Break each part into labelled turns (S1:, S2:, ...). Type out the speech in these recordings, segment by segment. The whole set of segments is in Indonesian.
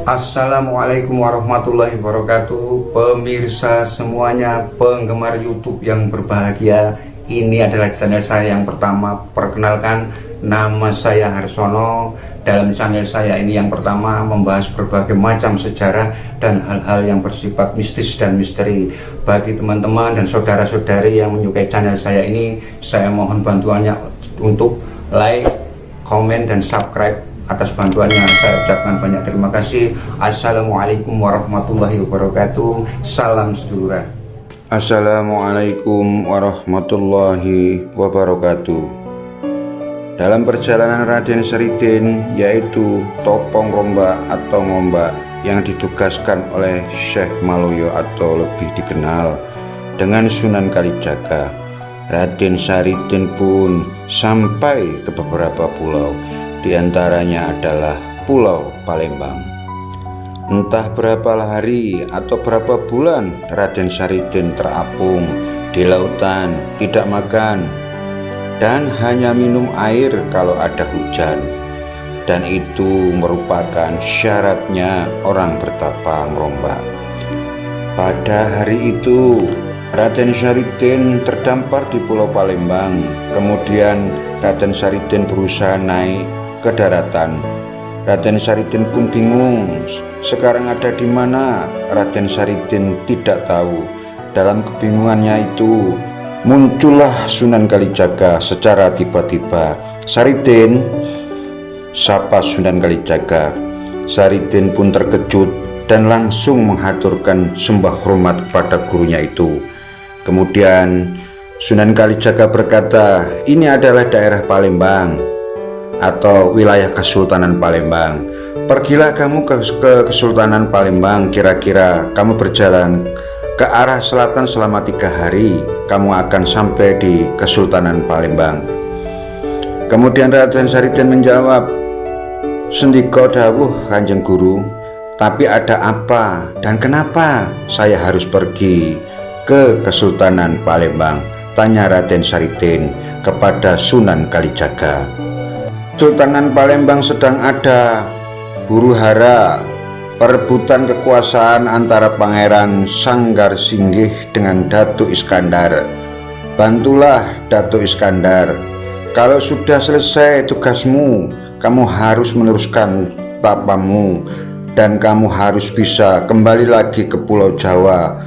S1: Assalamualaikum warahmatullahi wabarakatuh. Pemirsa semuanya, penggemar YouTube yang berbahagia, ini adalah channel saya yang pertama. Perkenalkan, nama saya Harsono. Dalam channel saya ini yang pertama membahas berbagai macam sejarah dan hal-hal yang bersifat mistis dan misteri. Bagi teman-teman dan saudara-saudari yang menyukai channel saya ini, saya mohon bantuannya untuk like, komen, dan subscribe. Atas bantuannya saya ucapkan banyak terima kasih. Assalamualaikum warahmatullahi wabarakatuh. Salam seduluran.
S2: Assalamualaikum warahmatullahi wabarakatuh. Dalam perjalanan Raden Saridin, yaitu Topong Rombak atau Ngombak, yang ditugaskan oleh Syekh Maloyo atau lebih dikenal dengan Sunan Kalijaga, Raden Saridin pun sampai ke beberapa pulau. Di antaranya adalah Pulau Palembang. Entah berapa hari atau berapa bulan Raden Saridin terapung di lautan, tidak makan dan hanya minum air kalau ada hujan. Dan itu merupakan syaratnya orang bertapa ngerombak. Pada hari itu Raden Saridin terdampar di Pulau Palembang. Kemudian Raden Saridin berusaha naik ke daratan. Raden Saridin pun bingung, sekarang ada di mana. Raden Saridin tidak tahu. Dalam kebingungannya itu muncullah Sunan Kalijaga secara tiba-tiba. Saridin, sapa Sunan Kalijaga. Saridin pun terkejut dan langsung menghaturkan sembah hormat kepada gurunya itu. Kemudian Sunan Kalijaga berkata, ini adalah daerah Palembang atau wilayah Kesultanan Palembang. Pergilah kamu ke Kesultanan Palembang. Kira-kira kamu berjalan ke arah selatan selama 3 hari, kamu akan sampai di Kesultanan Palembang. Kemudian Raden Saridin menjawab, sendika dawuh Kanjeng Guru, tapi ada apa dan kenapa saya harus pergi ke Kesultanan Palembang? Tanya Raden Saridin kepada Sunan Kalijaga. Kesultanan Palembang sedang ada huru-hara perebutan kekuasaan antara Pangeran Sanggar Singgih dengan Datuk Iskandar. Bantulah Datuk Iskandar. Kalau sudah selesai tugasmu, kamu harus meneruskan tapamu dan kamu harus bisa kembali lagi ke Pulau Jawa.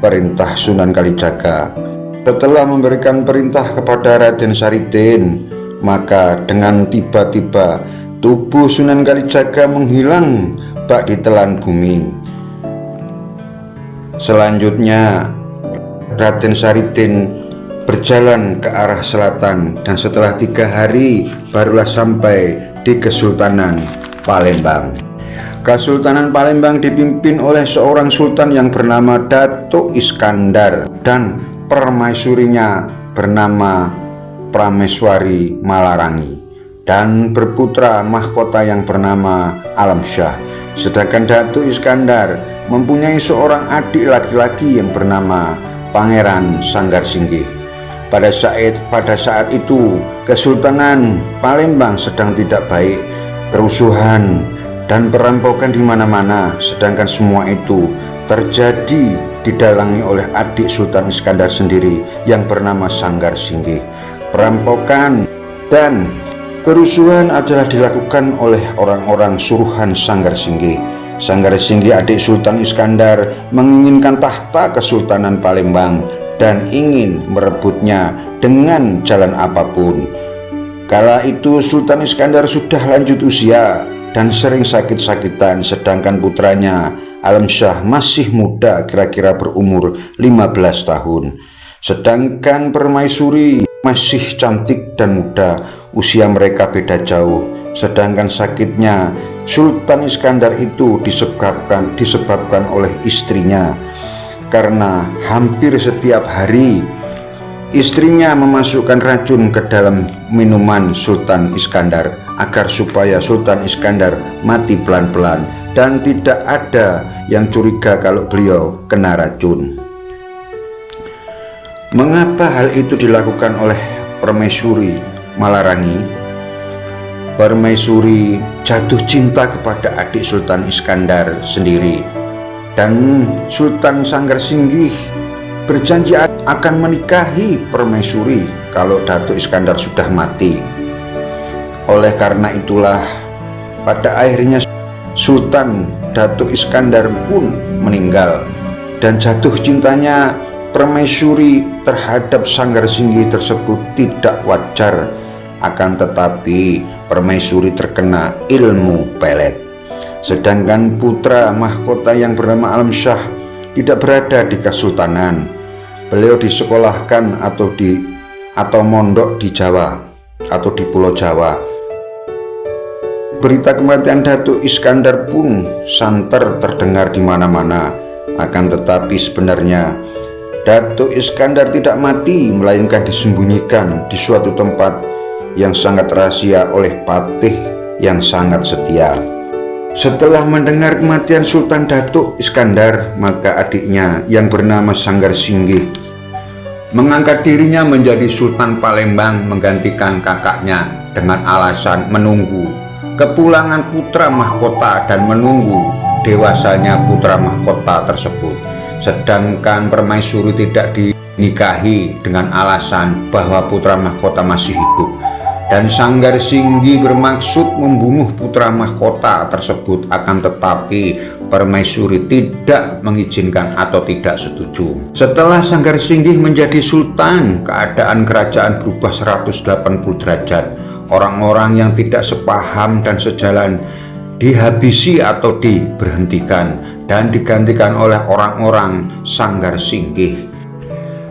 S2: Perintah Sunan Kalijaga. Setelah memberikan perintah kepada Raden Saridin, maka dengan tiba-tiba tubuh Sunan Kalijaga menghilang bak ditelan bumi. Selanjutnya Raden Saridin berjalan ke arah selatan dan setelah 3 hari barulah sampai di Kesultanan Palembang. Kesultanan Palembang dipimpin oleh seorang sultan yang bernama Datuk Iskandar dan permaisurinya bernama Prameswari Malarangi, dan berputra mahkota yang bernama Alamsyah. Sedangkan Datuk Iskandar mempunyai seorang adik laki-laki yang bernama Pangeran Sanggar Singgih. Pada saat itu Kesultanan Palembang sedang tidak baik, kerusuhan dan perampokan di mana-mana. Sedangkan semua itu terjadi didalangi oleh adik Sultan Iskandar sendiri yang bernama Sanggar Singgih. Perampokan dan kerusuhan adalah dilakukan oleh orang-orang suruhan Sanggar Singgih. Sanggar Singgih, adik Sultan Iskandar, menginginkan tahta Kesultanan Palembang dan ingin merebutnya dengan jalan apapun. Kala itu Sultan Iskandar sudah lanjut usia dan sering sakit-sakitan, sedangkan putranya Alamsyah masih muda, kira-kira berumur 15 tahun. Sedangkan permaisuri masih cantik dan muda, usia mereka beda jauh. Sedangkan sakitnya Sultan Iskandar itu disebabkan oleh istrinya, karena hampir setiap hari istrinya memasukkan racun ke dalam minuman Sultan Iskandar agar supaya Sultan Iskandar mati pelan-pelan, dan tidak ada yang curiga kalau beliau kena racun. Mengapa hal itu dilakukan oleh permaisuri Malarangi? Permaisuri jatuh cinta kepada adik Sultan Iskandar sendiri, dan Sultan Sanggarsinggih berjanji akan menikahi Permaisuri kalau Datuk Iskandar sudah mati. Oleh karena itulah pada akhirnya Sultan Datuk Iskandar pun meninggal, dan jatuh cintanya Permaisuri terhadap Sanggarsinggih tersebut tidak wajar. Akan tetapi Permaisuri terkena ilmu pelet, sedangkan putra mahkota yang bernama Alam Shah tidak berada di Kesultanan. Beliau disekolahkan atau mondok di Jawa atau di Pulau Jawa. Berita kematian Datuk Iskandar pun santer terdengar di mana-mana. Akan tetapi sebenarnya Datuk Iskandar tidak mati, melainkan disembunyikan di suatu tempat yang sangat rahasia oleh patih yang sangat setia. Setelah mendengar kematian Sultan Datuk Iskandar, maka adiknya yang bernama Sanggarsinggih mengangkat dirinya menjadi Sultan Palembang menggantikan kakaknya dengan alasan menunggu kepulangan putra mahkota dan menunggu dewasanya putra mahkota tersebut. Sedangkan Permaisuri tidak dinikahi dengan alasan bahwa putra mahkota masih hidup, dan Sanggarsinggih bermaksud membunuh putra mahkota tersebut. Akan tetapi Permaisuri tidak mengizinkan atau tidak setuju. Setelah Sanggarsinggih menjadi sultan, keadaan kerajaan berubah 180 derajat. Orang-orang yang tidak sepaham dan sejalan dihabisi atau diberhentikan dan digantikan oleh orang-orang Sanggarsinggih.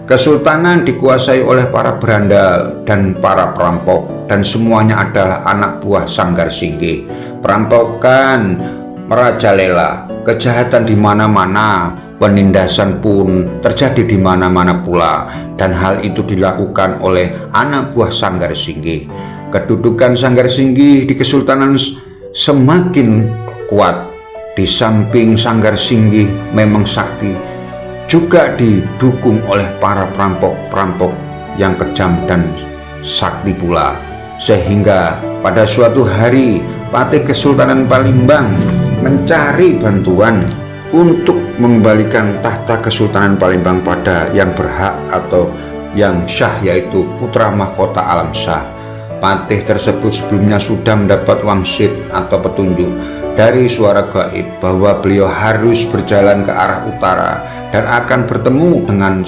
S2: Kesultanan dikuasai oleh para berandal dan para perampok, dan semuanya adalah anak buah Sanggarsinggih. Perampokan merajalela, kejahatan di mana-mana, penindasan pun terjadi di mana-mana pula, dan hal itu dilakukan oleh anak buah Sanggarsinggih. Kedudukan Sanggarsinggih di Kesultanan semakin kuat. Di samping Sanggarsinggih memang sakti, juga didukung oleh para perampok-perampok yang kejam dan sakti pula. Sehingga pada suatu hari patih Kesultanan Palembang mencari bantuan untuk mengembalikan tahta Kesultanan Palembang pada yang berhak atau yang syah, yaitu putra mahkota Alam Shah. Patih tersebut sebelumnya sudah mendapat wangsit atau petunjuk dari suara gaib bahwa beliau harus berjalan ke arah utara dan akan bertemu dengan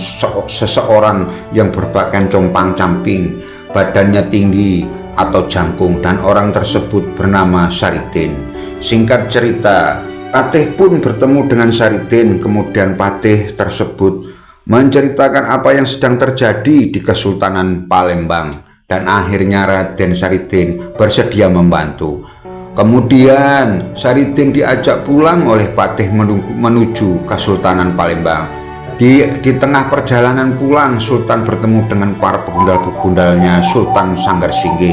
S2: seseorang yang berpakaian compang-camping, badannya tinggi atau jangkung, dan orang tersebut bernama Saridin. Singkat cerita, Patih pun bertemu dengan Saridin. Kemudian Patih tersebut menceritakan apa yang sedang terjadi di Kesultanan Palembang, dan akhirnya Raden Saridin bersedia membantu. Kemudian Saridin diajak pulang oleh Patih menuju Kesultanan Palembang. Di tengah perjalanan pulang, Sultan bertemu dengan para pegundal-pegundalnya Sultan Sanggarsinggih,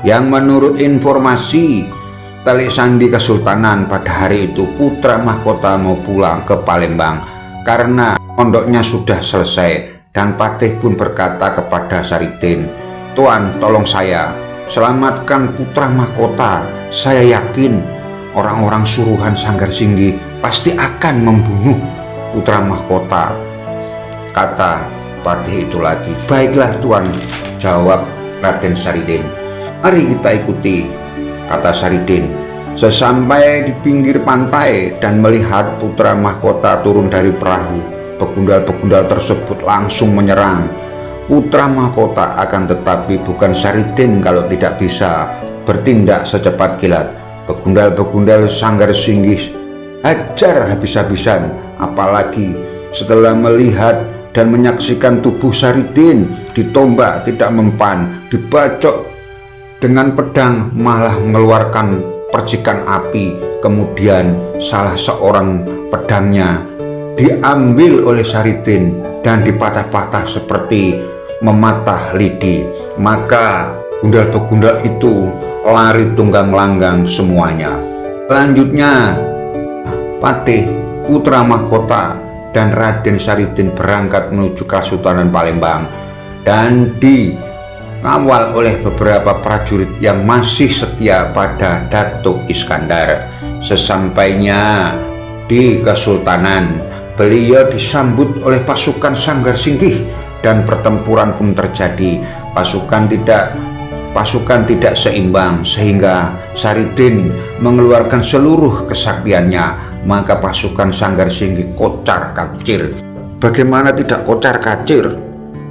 S2: yang menurut informasi telik sandi Kesultanan pada hari itu putra mahkota mau pulang ke Palembang karena pondoknya sudah selesai. Dan Patih pun berkata kepada Saridin, "Tuan, tolong saya, selamatkan putra mahkota. Saya yakin orang-orang suruhan Sanggarsinggih pasti akan membunuh putra mahkota." Kata Patih itu lagi, "Baiklah Tuan," jawab Raden Saridin. "Mari kita ikuti," kata Saridin. Sesampai di pinggir pantai dan melihat putra mahkota turun dari perahu, pegundal-pegundal tersebut langsung menyerang putra mahkota. Akan tetapi bukan Saridin kalau tidak bisa bertindak secepat kilat. Pegundal-pegundal Sanggarsinggih hajar habis-habisan, apalagi setelah melihat dan menyaksikan tubuh Saridin ditombak tidak mempan, dibacok dengan pedang, malah mengeluarkan percikan api. Kemudian salah seorang pedangnya diambil oleh Saridin dan dipatah-patah seperti mematah lidi. Maka gundal-begundal itu lari tunggang langgang semuanya. Selanjutnya Patih, putra mahkota, dan Raden Saridin berangkat menuju Kesultanan Palembang, dan di dikawal oleh beberapa prajurit yang masih setia pada Datuk Iskandar. Sesampainya di Kesultanan, beliau disambut oleh pasukan Sanggar Singgih dan pertempuran pun terjadi. Pasukan tidak seimbang sehingga Saridin mengeluarkan seluruh kesaktiannya, maka pasukan Sanggar Singgih kocar kacir. Bagaimana tidak kocar kacir?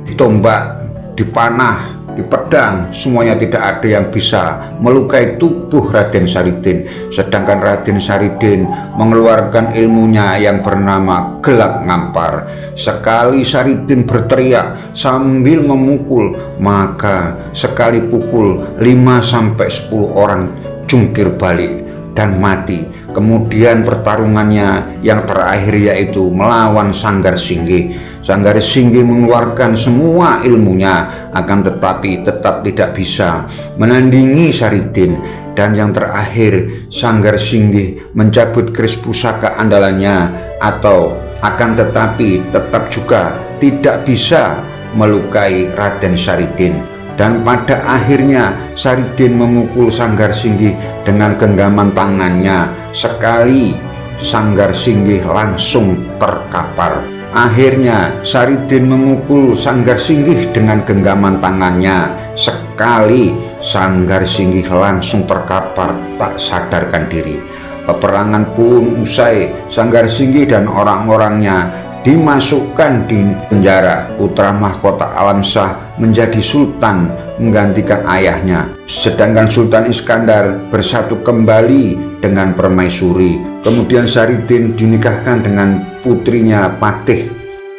S2: Ditombak, dipanah, di pedang, semuanya tidak ada yang bisa melukai tubuh Raden Saridin. Sedangkan Raden Saridin mengeluarkan ilmunya yang bernama Gelak Ngampar. Sekali Saridin berteriak sambil memukul, maka sekali pukul 5-10 orang jungkir balik dan mati. Kemudian pertarungannya yang terakhir yaitu melawan Sanggar Singgih. Sanggar Singgih mengeluarkan semua ilmunya, akan tetapi tetap tidak bisa menandingi Saridin. Dan yang terakhir, Sanggar Singgih mencabut keris pusaka andalannya, atau akan tetapi tetap juga tidak bisa melukai Raden Saridin. Dan pada akhirnya Saridin memukul Sanggar Singgih dengan genggaman tangannya. Sekali Sanggar Singgih langsung terkapar. Akhirnya Saridin memukul Sanggar Singgih dengan genggaman tangannya. Sekali Sanggar Singgih langsung terkapar, tak sadarkan diri. Peperangan pun usai. Sanggar Singgih dan orang-orangnya dimasukkan di penjara. Putra mahkota Alam Shah menjadi sultan menggantikan ayahnya, sedangkan Sultan Iskandar bersatu kembali dengan Permaisuri. Kemudian Saridin dinikahkan dengan putrinya Patih.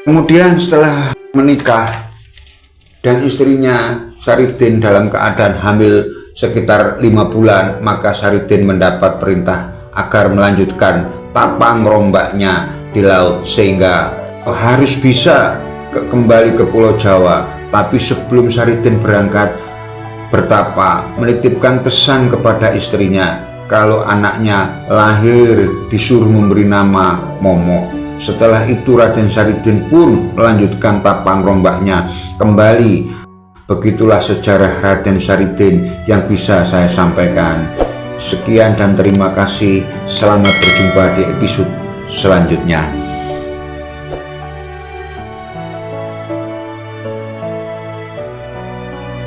S2: Kemudian setelah menikah dan istrinya Saridin dalam keadaan hamil sekitar 5 bulan, maka Saridin mendapat perintah agar melanjutkan tapang rombaknya di laut sehingga harus bisa kembali ke Pulau Jawa. Tapi sebelum Saridin berangkat bertapa, menitipkan pesan kepada istrinya kalau anaknya lahir disuruh memberi nama Momo. Setelah itu Raden Saridin pun melanjutkan tapang rombaknya kembali. Begitulah sejarah Raden Saridin yang bisa saya sampaikan. Sekian dan terima kasih. Selamat berjumpa di episode selanjutnya.